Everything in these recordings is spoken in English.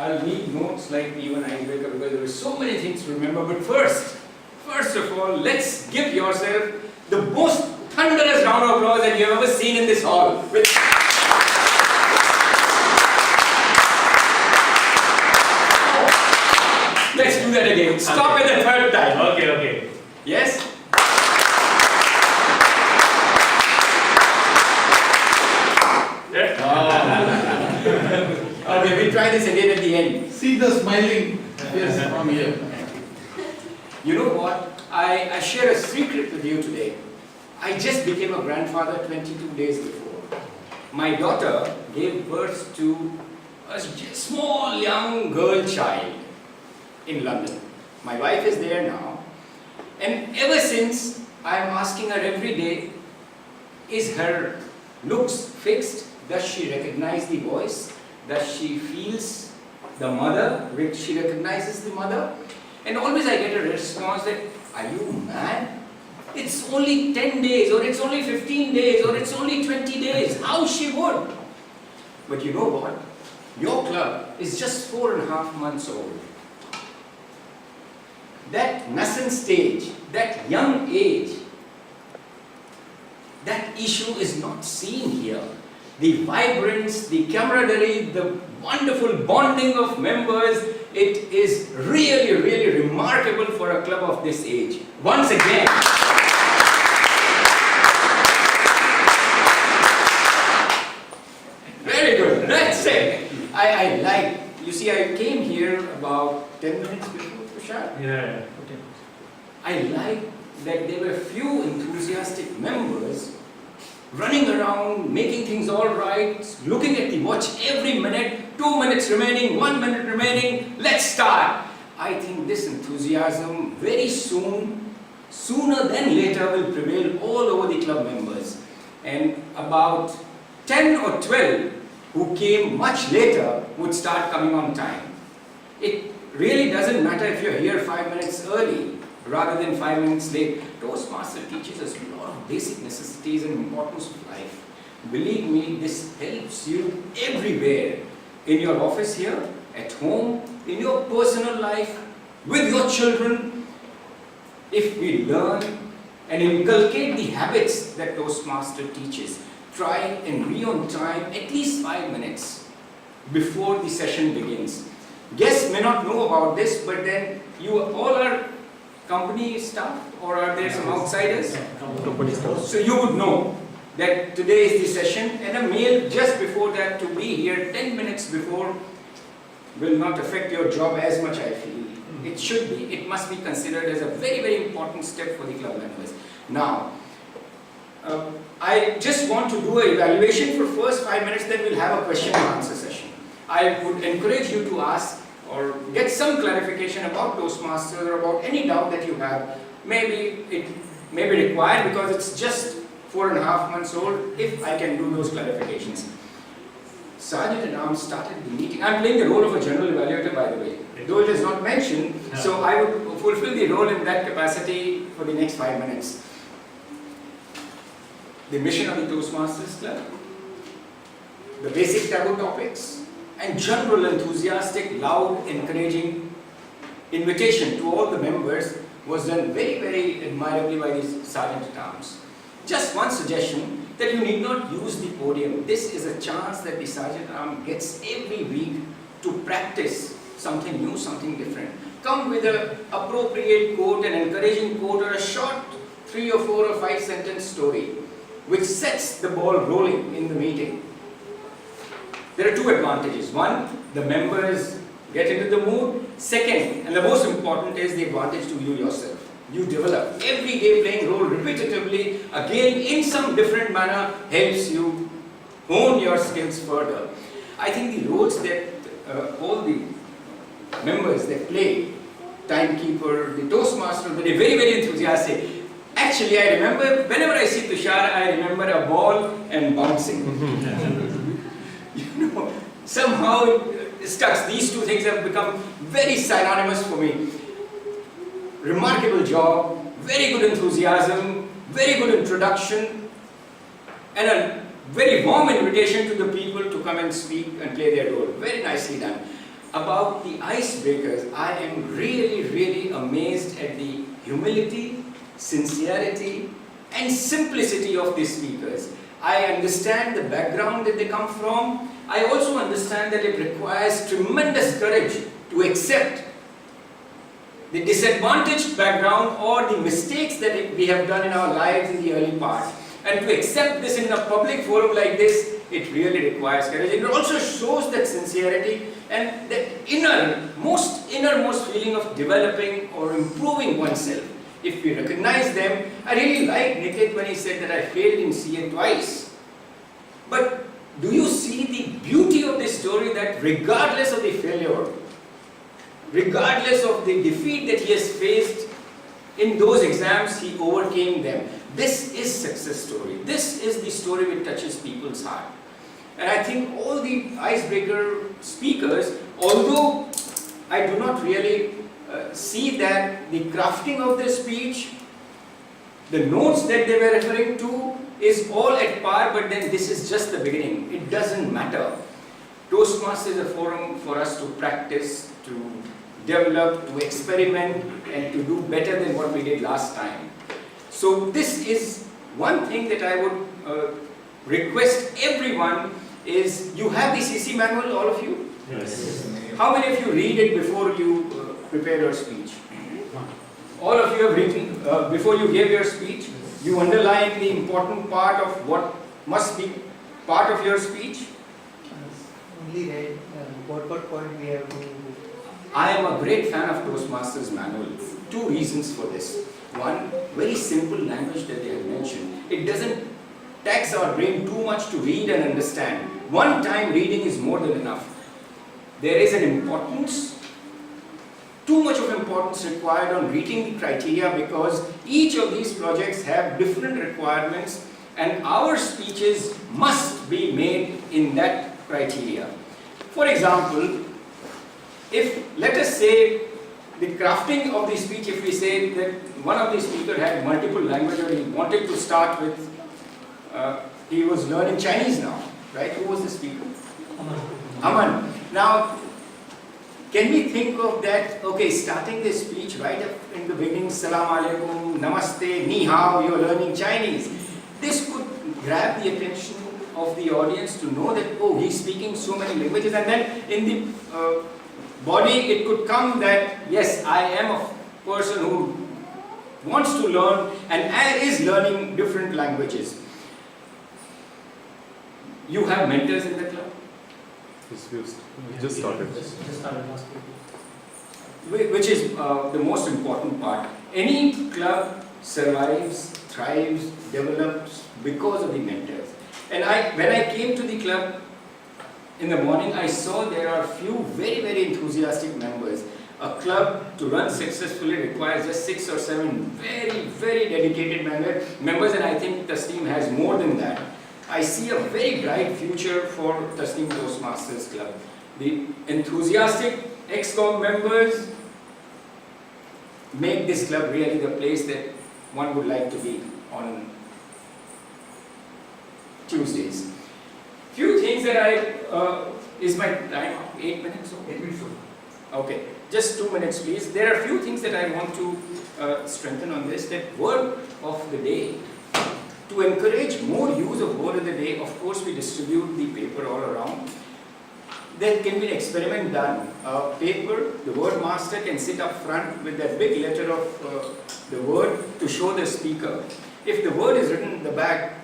I'll need notes like even icebreaker because there are so many things to remember. But first of all, let's give yourself the most thunderous round of applause that you have ever seen in this hall. Let's do that again. Stop at the third time. Okay. Yes? Okay, we'll try this again at the end. See the smiling face from here. You know what? I share a secret with you today. I just became a grandfather 22 days before. My daughter gave birth to a small young girl child in London. My wife is there now. And ever since, I am asking her every day, is her looks fixed? Does she recognize the voice? Does she feels the mother? She recognizes the mother? And always I get a response that, are you mad? It's only 10 days, or it's only 15 days, or it's only 20 days. How she would? But you know what? Your club is just 4.5 months old. That nascent stage, that young age, that issue is not seen here. The vibrance, the camaraderie, the wonderful bonding of members, it is really, really remarkable for a club of this age. Once again, very good, that's it. I like, you see, I came here about 10 minutes before Tushar. Yeah. I like that there were few enthusiastic members running around, making things all right, looking at the watch every minute, 2 minutes remaining, 1 minute remaining, let's start. I think this enthusiasm very soon, sooner than later, will prevail all over the club members. And about 10 or 12 who came much later would start coming on time. It really doesn't matter if you're here 5 minutes early rather than 5 minutes late. Toastmaster teaches us a lot of basic necessities and importance of life. Believe me, this helps you everywhere. In your office here, at home, in your personal life, with your children. If we learn and inculcate the habits that Toastmaster teaches, try and be on time at least 5 minutes before the session begins. Guests may not know about this, but then you all are company staff, or are there some outsiders? Company staff. So you would know that today is the session, and a mail just before that to be here 10 minutes before will not affect your job as much, I feel. It should be. It must be considered as a very, very important step for the club members. Now, I just want to do an evaluation for first 5 minutes, then we'll have a question and answer session. I would encourage you to ask or get some clarification about Toastmasters or about any doubt that you have. Maybe it may be required because it's just 4.5 months old, if I can do those clarifications. Sergeant at Arms started the meeting. I'm playing the role of a general evaluator, by the way, though it is not mentioned, so I would fulfill the role in that capacity for the next 5 minutes. The mission of the Toastmasters Club, the basic taboo topics, and general enthusiastic, loud, encouraging invitation to all the members was done very, very admirably by the Sergeant at Arms. Just one suggestion, that you need not use the podium. This is a chance that the Sergeant at Arms gets every week to practice something new, something different. Come with an appropriate quote, an encouraging quote, or a short 3 or 4 or 5 sentence story, which sets the ball rolling in the meeting. There are 2 advantages. One, the members get into the mood. Second, and the most important, is the advantage to you yourself. You develop. Every day playing role repetitively, again in some different manner, helps you hone your skills further. I think the roles that all the members that play, timekeeper, the Toastmaster, they're very, very enthusiastic. Actually, I remember, whenever I see Tushar, I remember a ball and bouncing. You know, somehow it stuck. These 2 things have become very synonymous for me. Remarkable job, very good enthusiasm, very good introduction, and a very warm invitation to the people to come and speak and play their role. Very nicely done. about the icebreakers, I am really amazed at the humility, sincerity, and simplicity of the speakers. I understand the background that they come from. I also understand that it requires tremendous courage to accept the disadvantaged background or the mistakes that we have done in our lives in the early part. And to accept this in a public forum like this, it really requires courage. It also shows that sincerity and that innermost feeling of developing or improving oneself. If we recognize them, I really like Nikit when he said that I failed in CA twice. But do you see the beauty of this story, that regardless of the failure, regardless of the defeat that he has faced in those exams, he overcame them. This is success story. This is the story which touches people's heart. And I think all the icebreaker speakers, although I do not really see that the crafting of the speech, the notes that they were referring to is all at par, but then this is just the beginning. It doesn't matter. Toastmasters is a forum for us to practice, to develop, to experiment, and to do better than what we did last time. So this is one thing that I would request everyone is, you have the CC manual, all of you? Yes. How many of you read it before you prepare your speech? All of you have written, before you gave your speech, you underline the important part of what must be part of your speech? Only read what point we have to. I am a great fan of Toastmasters manual. Two reasons for this. One, very simple language that they have mentioned. It doesn't tax our brain too much to read and understand. One time reading is more than enough. There is an importance, too much of importance required on reading the criteria, because each of these projects have different requirements and our speeches must be made in that criteria. For example, if, let us say, the crafting of the speech, if we say that one of the speakers had multiple languages, or he wanted to start with, he was learning Chinese now, right? Who was the speaker? Aman. Now, can we think of that, okay, starting the speech right up in the beginning, Salam Alaikum, Namaste, Ni Hao, you're learning Chinese. This could grab the attention of the audience to know that, oh, he's speaking so many languages, and then in the body it could come that, yes, I am a person who wants to learn and is learning different languages. You have mentors in the club? Just started. Which is the most important part. Any club survives, thrives, develops because of the mentors. And when I came to the club in the morning, I saw there are few very enthusiastic members. A club to run successfully requires just 6 or 7 very dedicated members, and I think Tasnim has more than that. I see a very bright future for Tasnim Toastmasters Club. The enthusiastic ex-com members make this club really the place that one would like to be on Tuesdays. Few things that is my time 8 minutes? 8 minutes. Okay, just 2 minutes please. There are few things that I want to strengthen on this. That word of the day. To encourage more use of word of the day, of course we distribute the paper all around. There can be an experiment done. Paper, the word master can sit up front with that big letter of the word to show the speaker. If the word is written in the back,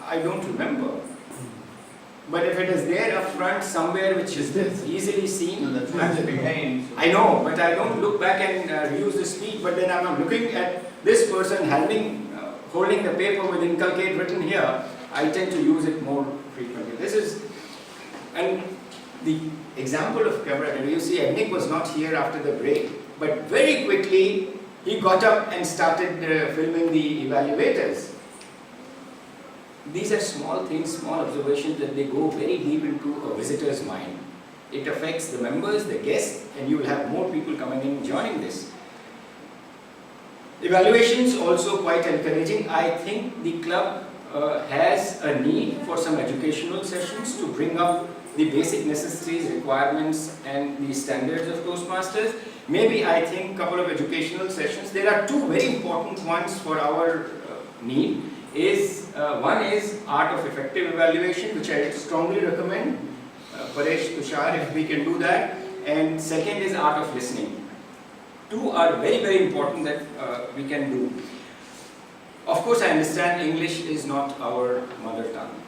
I don't remember. But if it is there up front somewhere which is easily seen, behind. I know, but I don't look back and use the speech, but then I'm looking at this person holding the paper with inculcate written here, I tend to use it more frequently. And the example of camera, you see Nick was not here after the break, but very quickly he got up and started filming the evaluators. These are small things, small observations that they go very deep into a visitor's mind. It affects the members, the guests, and you will have more people coming in joining this. Evaluations also quite encouraging. I think the club has a need for some educational sessions to bring up the basic necessities, requirements and the standards of Toastmasters. Maybe I think a couple of educational sessions. There are two very important ones for our need. One is art of effective evaluation, which I strongly recommend. Paresh, Tushar, if we can do that. And second is art of listening. Two are very, very important that we can do. Of course, I understand English is not our mother tongue.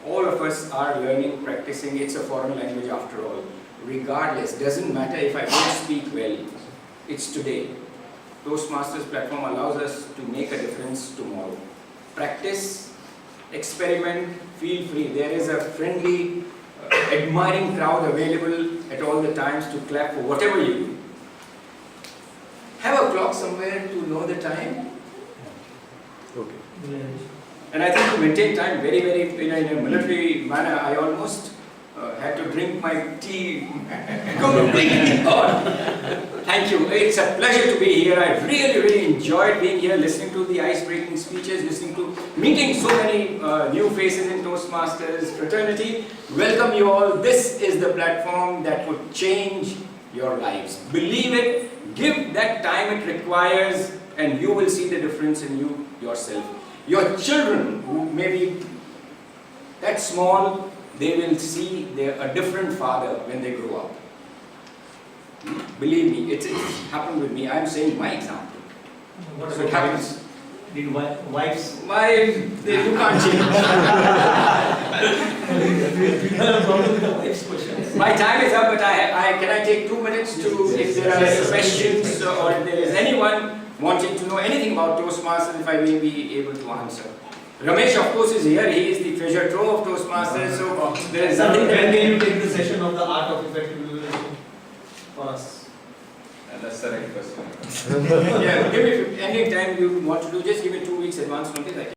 All of us are learning, practicing. It's a foreign language after all. Regardless, doesn't matter if I don't speak well. It's today. Toastmasters platform allows us to make a difference tomorrow. Practice, experiment, feel free. There is a friendly, admiring crowd available at all the times to clap for whatever you do. Have a clock somewhere to know the time. Okay. And I think to maintain time very, very in a military manner, I almost had to drink my tea completely on. Thank you. It's a pleasure to be here. I really, really enjoyed being here, listening to the ice-breaking speeches, meeting so many new faces in Toastmasters fraternity. Welcome you all. This is the platform that would change your lives. Believe it. Give that time it requires, and you will see the difference in you yourself. Your children, who may be that small, they will see a different father when they grow up. Believe me, it's happened with me. I'm saying my example. So it happens. Did wives? You can't change. My time is up, but can I take 2 minutes to, if there are questions or if there is anyone wanting to know anything about Toastmasters, if I may be able to answer. Ramesh, of course, is here. He is the treasure trove of Toastmasters, so there is nothing Can that you take the session of the art of effective evaluation for us? That's the right question. yeah, give me any time you want to do, just give me 2 weeks advance notice.